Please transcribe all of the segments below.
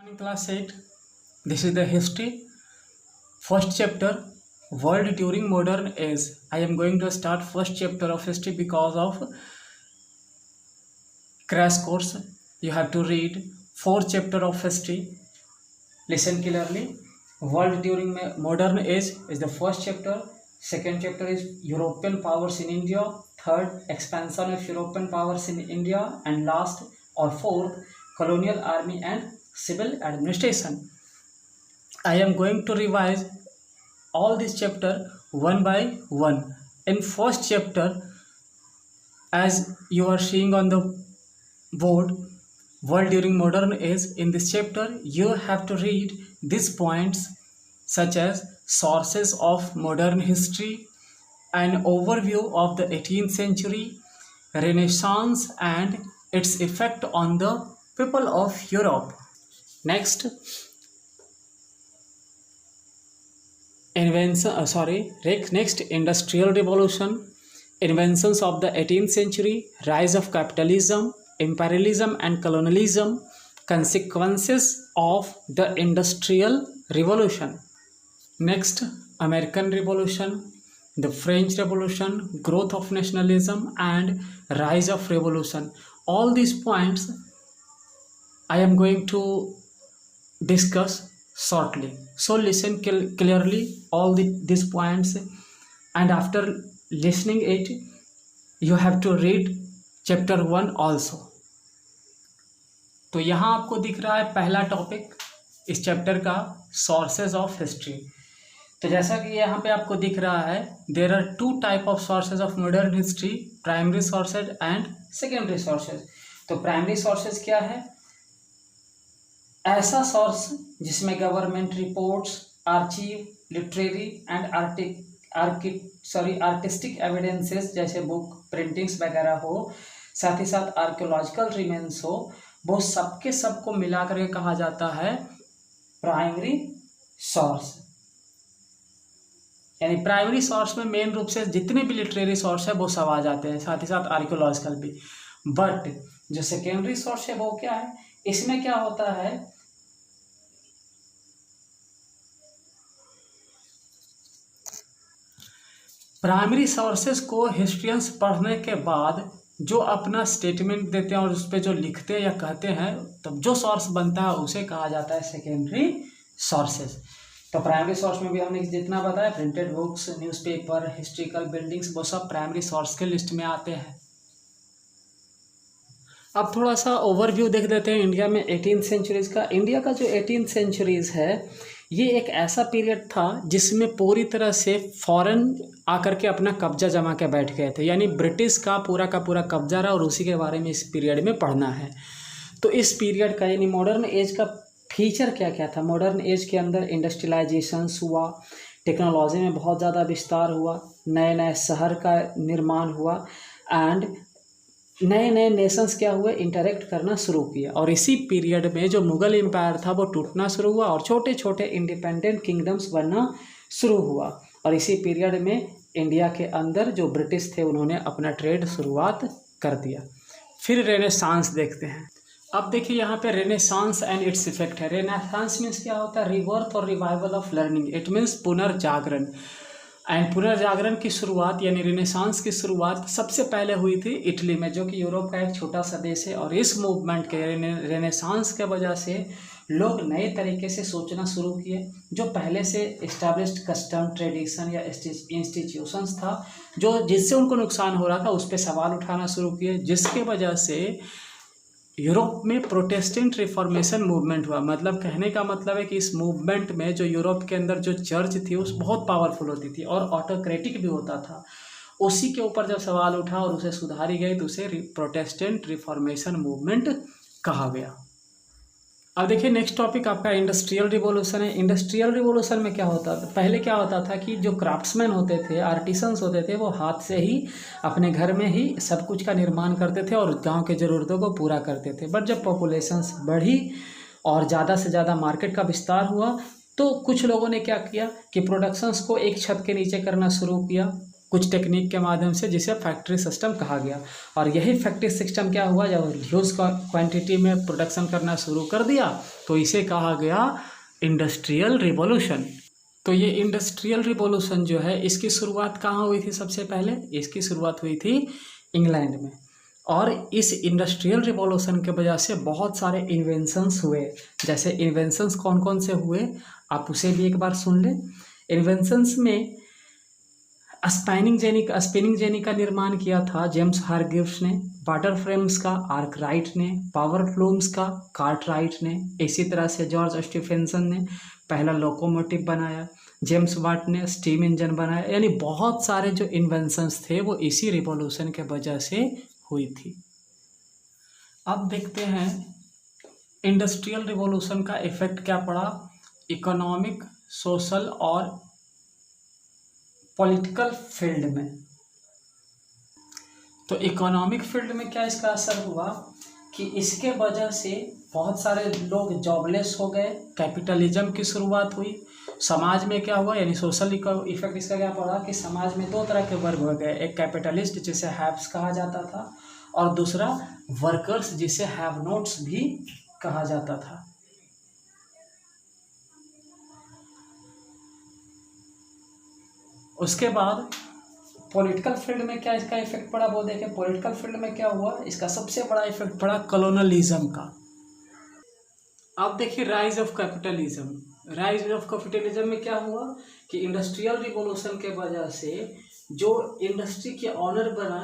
In class 8, this is the history. First chapter, world during modern age. I am going to start first chapter of history because of crash course. You have to read fourth chapter of history. Listen clearly. World during modern age is the first chapter. Second chapter is European powers in India. Third, expansion of European powers in India. And last or fourth, colonial army and civil administration. I am going to revise all this chapter one by one. In first chapter, as you are seeing on the board, world during modern age, in this chapter you have to read these points such as sources of modern history, an overview of the 18th century, Renaissance and its effect on the people of Europe. Next, next industrial revolution, inventions of the 18th century, rise of capitalism, imperialism and colonialism, consequences of the industrial revolution. Next, American Revolution, the French Revolution, growth of nationalism and rise of revolution. All these points I am going to discuss shortly. So listen clearly all these points, and after listening it you have to read chapter 1 also. तो यहाँ आपको दिख रहा है पहला topic इस chapter का, sources of history. तो जैसा कि यहाँ पे आपको दिख रहा है, there are two type of sources of modern history, primary sources and secondary sources. तो प्राइमरी सोर्सेज क्या है? ऐसा सोर्स जिसमें government reports, archive, literary and artistic evidences जैसे बुक प्रिंटिंग्स वगैरह हो, साथ ही साथ आर्कियोलॉजिकल रिमेन्स हो, वो सबके सबको मिला करके कहा जाता है प्राइमरी सोर्स। यानी प्राइमरी सोर्स में मेन रूप से जितने भी लिटरेरी सोर्स है वो सब आ जाते हैं, साथ ही साथ आर्कियोलॉजिकल भी। बट जो सेकेंडरी सोर्स है वो क्या है? इसमें क्या होता है, प्राइमरी सोर्सेज को हिस्ट्रियंस पढ़ने के बाद जो अपना स्टेटमेंट देते हैं और उस पर जो लिखते हैं या कहते हैं, तब जो सोर्स बनता है उसे कहा जाता है सेकेंडरी सोर्सेज। तो प्राइमरी सोर्स में भी हमने जितना बताया, printed books, newspaper, historical buildings, वो सब प्राइमरी सोर्स के लिस्ट में आते हैं। अब थोड़ा सा ओवरव्यू देख देते हैं इंडिया में 18th सेंचुरीज़ का। इंडिया का जो 18th सेंचुरीज़ है, ये एक ऐसा पीरियड था जिसमें पूरी तरह से फॉरेन आकर के अपना कब्जा जमा के बैठ गए थे, यानी ब्रिटिश का पूरा कब्जा रहा, और उसी के बारे में इस पीरियड में पढ़ना है। तो इस पीरियड का यानी मॉडर्न एज का फीचर क्या क्या था? मॉडर्न एज के अंदर इंडस्ट्रियलाइजेशंस हुआ, टेक्नोलॉजी में बहुत ज़्यादा विस्तार हुआ, नए नए शहर का निर्माण हुआ एंड नए नए नेशंस क्या हुए, इंटरेक्ट करना शुरू किया। और इसी पीरियड में जो मुग़ल एम्पायर था वो टूटना शुरू हुआ और छोटे छोटे इंडिपेंडेंट किंगडम्स बनना शुरू हुआ। और इसी पीरियड में इंडिया के अंदर जो ब्रिटिश थे उन्होंने अपना ट्रेड शुरुआत कर दिया। फिर रेनेसांस देखते हैं। अब देखिए यहाँ पे रेनेसांस एंड इट्स इफेक्ट है। रेनेसांस मीन्स क्या होता है? रिवर्थ और revival of learning. It means पुनर्जागरण। एंड पुनर्जागरण की शुरुआत यानी रेनेसांस की शुरुआत सबसे पहले हुई थी इटली में, जो कि यूरोप का एक छोटा सा देश है। और इस मूवमेंट के रेनेसांस के वजह से लोग नए तरीके से सोचना शुरू किए। जो पहले से इस्टेब्लिश्ड कस्टम, ट्रेडिशन या इंस्टीट्यूशंस था, जो जिससे उनको नुकसान हो रहा था, उस पर सवाल उठाना शुरू किए, जिसके वजह से यूरोप में प्रोटेस्टेंट रिफॉर्मेशन मूवमेंट हुआ। मतलब कहने का मतलब है कि इस मूवमेंट में जो यूरोप के अंदर जो चर्च थी उस बहुत पावरफुल होती थी और ऑटोक्रेटिक भी होता था। उसी के ऊपर जब सवाल उठा और उसे सुधारी गई तो उसे प्रोटेस्टेंट रिफॉर्मेशन मूवमेंट कहा गया। अब देखिए नेक्स्ट टॉपिक आपका इंडस्ट्रियल रिवॉल्यूशन है। इंडस्ट्रियल रिवॉल्यूशन में क्या होता था? पहले क्या होता था कि जो क्राफ्ट्समैन होते थे, आर्टिसंस होते थे, वो हाथ से ही अपने घर में ही सब कुछ का निर्माण करते थे और गांव के ज़रूरतों को पूरा करते थे। बट जब पॉपुलेशंस बढ़ी और ज़्यादा से ज़्यादा मार्केट का विस्तार हुआ, तो कुछ लोगों ने क्या किया कि प्रोडक्शंस को एक छत के नीचे करना शुरू किया। कुछ टेक्निक के माध्यम से, जिसे फैक्ट्री सिस्टम कहा गया। और यही फैक्ट्री सिस्टम क्या हुआ, जब ह्यूज क्वांटिटी में प्रोडक्शन करना शुरू कर दिया तो इसे कहा गया इंडस्ट्रियल रिवॉल्यूशन। तो ये इंडस्ट्रियल रिवॉल्यूशन जो है, इसकी शुरुआत कहाँ हुई थी? सबसे पहले इसकी शुरुआत हुई थी इंग्लैंड में। और इस इंडस्ट्रियल रिवॉल्यूशन के वजह से बहुत सारे इन्वेंशंस हुए। जैसे इन्वेंशंस कौन कौन से हुए, आप उसे भी एक बार सुन लें। इन्वेंशंस में स्पिनिंग जेनी का निर्माण किया था जेम्स हारग्रीव्स ने, वाटर फ्रेम्स का आर्कराइट ने, पावर लूम्स का कार्टराइट ने, इसी तरह से जॉर्ज स्टीफेंसन ने पहला लोकोमोटिव बनाया, जेम्स वाट ने स्टीम इंजन बनाया। यानी बहुत सारे जो इन्वेंशंस थे वो इसी रिवॉल्यूशन के वजह से हुई थी। अब देखते हैं इंडस्ट्रियल रिवॉल्यूशन का इफेक्ट क्या पड़ा इकोनॉमिक, सोशल और पॉलिटिकल फील्ड में। तो इकोनॉमिक फील्ड में क्या इसका असर हुआ कि इसके वजह से बहुत सारे लोग जॉबलेस हो गए, कैपिटलिज्म की शुरुआत हुई। समाज में क्या हुआ, यानी सोशल इफेक्ट इसका क्या पड़ा कि समाज में दो तरह के वर्ग हो गए, एक कैपिटलिस्ट जिसे हैव्स कहा जाता था, और दूसरा वर्कर्स जिसे हैव नोट्स भी कहा जाता था। उसके बाद पॉलिटिकल फील्ड में क्या इसका इफेक्ट पड़ा वो देखें। पॉलिटिकल फील्ड में क्या हुआ, इसका सबसे बड़ा इफेक्ट पड़ा कॉलोनलिज्म का। अब देखिए rise of capitalism. Rise of capitalism में क्या हुआ कि इंडस्ट्रियल रिवॉल्यूशन के वजह से जो इंडस्ट्री के ऑनर बना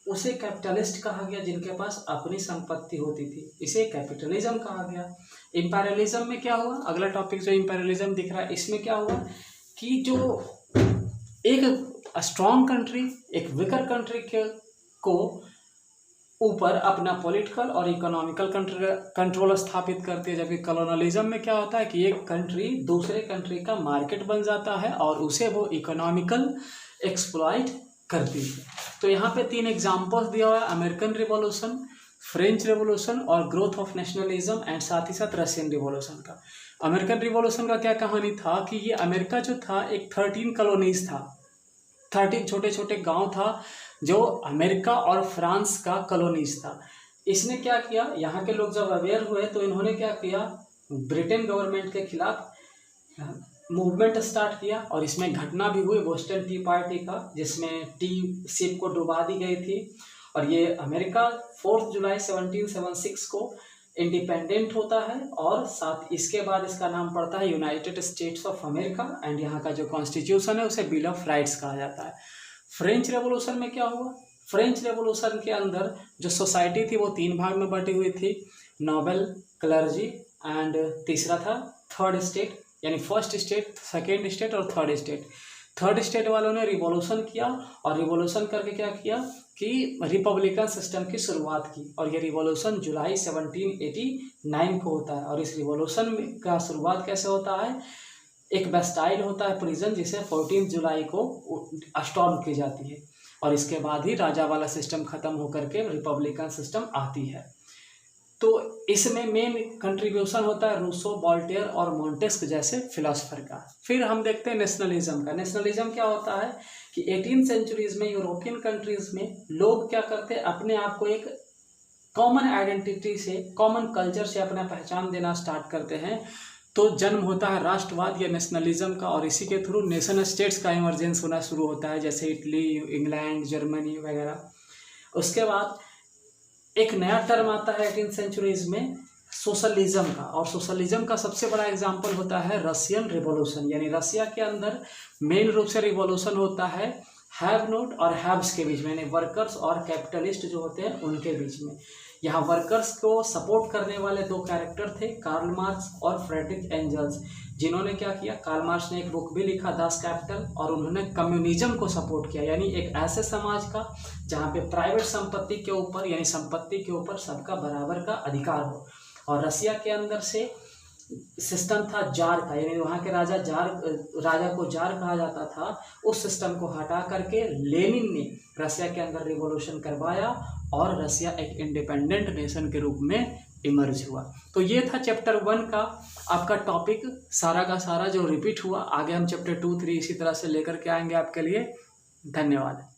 उसे कैपिटलिस्ट कहा गया, जिनके पास अपनी संपत्ति होती थी, इसे कैपिटलिज्म कहा गया। इंपेरियलिज्म में क्या हुआ, अगला टॉपिक जो इंपेरियलिज्म दिख रहा है, इसमें क्या हुआ कि जो एक स्ट्रॉन्ग कंट्री एक वीकर कंट्री को ऊपर अपना पॉलिटिकल और इकोनॉमिकल कंट्रोल स्थापित करती है। जबकि कॉलोनलिज्म में क्या होता है कि एक कंट्री दूसरे कंट्री का मार्केट बन जाता है और उसे वो इकोनॉमिकल एक्सप्लॉइट करती है। तो यहाँ पे 3 एग्जाम्पल्स दिया हुआ है, अमेरिकन रिवॉल्यूशन, फ्रेंच रिवॉल्यूशन और ग्रोथ ऑफ नेशनलिज्म, एंड साथ ही साथ रशियन रिवॉल्यूशन का। अमेरिकन रिवॉल्यूशन का क्या कहानी था कि ये अमेरिका जो था एक 13 कॉलोनीज था, 13 छोटे छोटे गांव था जो अमेरिका और फ्रांस का कॉलोनीज था। इसने क्या किया, यहाँ के लोग जब अवेयर हुए तो इन्होंने क्या किया, ब्रिटेन गवर्नमेंट के खिलाफ मूवमेंट स्टार्ट किया। और इसमें घटना भी हुई बोस्टन टी पार्टी का, जिसमें टी शिप को डुबा दी गई थी। और ये अमेरिका 4 जुलाई 1776 को इंडिपेंडेंट होता है, और साथ इसके बाद इसका नाम पड़ता है United states of America, and यहाँ का जो कॉन्स्टिट्यूशन है उसे बिल ऑफ राइट्स कहा जाता है। फ्रेंच रेवोल्यूशन में क्या हुआ, फ्रेंच रेवोल्यूशन के अंदर जो सोसाइटी थी वो 3 भाग में बटी हुई थी, नोबल, क्लर्जी एंड तीसरा था थर्ड स्टेट, यानी फर्स्ट स्टेट, सेकेंड स्टेट और थर्ड स्टेट। थर्ड स्टेट वालों ने रिवॉल्यूशन किया, और रिवॉल्यूशन करके क्या किया कि रिपब्लिकन सिस्टम की शुरुआत की। और ये रिवॉल्यूशन जुलाई 1789 को होता है। और इस रिवॉल्यूशन का शुरुआत कैसे होता है, एक बेस्टाइल होता है प्रिजन, जिसे 14 जुलाई को स्टॉर्म की जाती है, और इसके बाद ही राजा वाला सिस्टम खत्म होकर के रिपब्लिकन सिस्टम आती है। तो इसमें मेन कंट्रीब्यूशन होता है रूसो, वोल्टेयर और मोंटेस्क जैसे फिलोसफर का। फिर हम देखते हैं नेशनलिज्म का। नेशनलिज्म क्या होता है कि 18th सेंचुरीज में यूरोपियन कंट्रीज में लोग क्या करते हैं, अपने आप को एक कॉमन आइडेंटिटी से, कॉमन कल्चर से अपना पहचान देना स्टार्ट करते हैं। तो जन्म होता है राष्ट्रवाद या नेशनलिज्म का, और इसी के थ्रू नेशन स्टेट्स का इमरजेंस होना शुरू होता है, जैसे इटली, इंग्लैंड, जर्मनी वगैरह। उसके बाद एक नया टर्म आता है 18th सेंचुरीज में सोशलिज्म का, और सोशलिज्म का सबसे बड़ा एग्जाम्पल होता है रशियन रिवॉल्यूशन। यानी रशिया के अंदर मेन रूप से रिवॉल्यूशन होता है हैव नोट और हैव्स के बीच में, यानी वर्कर्स और कैपिटलिस्ट जो होते हैं उनके बीच में। यहाँ वर्कर्स को सपोर्ट करने वाले 2 कैरेक्टर थे, कार्ल मार्क्स और फ्रेडरिक एंजल्स, जिन्होंने क्या किया, कार्ल मार्क्स ने एक बुक भी लिखा दास कैपिटल, और उन्होंने कम्युनिज्म को सपोर्ट किया, यानी एक ऐसे समाज का जहाँ पे प्राइवेट संपत्ति के ऊपर, यानी संपत्ति के ऊपर सबका बराबर का अधिकार हो। और रसिया के अंदर से सिस्टम था जार का, यानी वहाँ के राजा को जार कहा जाता था। उस सिस्टम को हटा करके लेनिन ने रसिया के अंदर रिवॉल्यूशन करवाया, और रसिया एक इंडिपेंडेंट नेशन के रूप में इमर्ज हुआ। तो ये था चैप्टर 1 का आपका टॉपिक, सारा का सारा जो रिपीट हुआ। आगे हम चैप्टर 2, 3 इसी तरह से लेकर के आएंगे आपके लिए। धन्यवाद।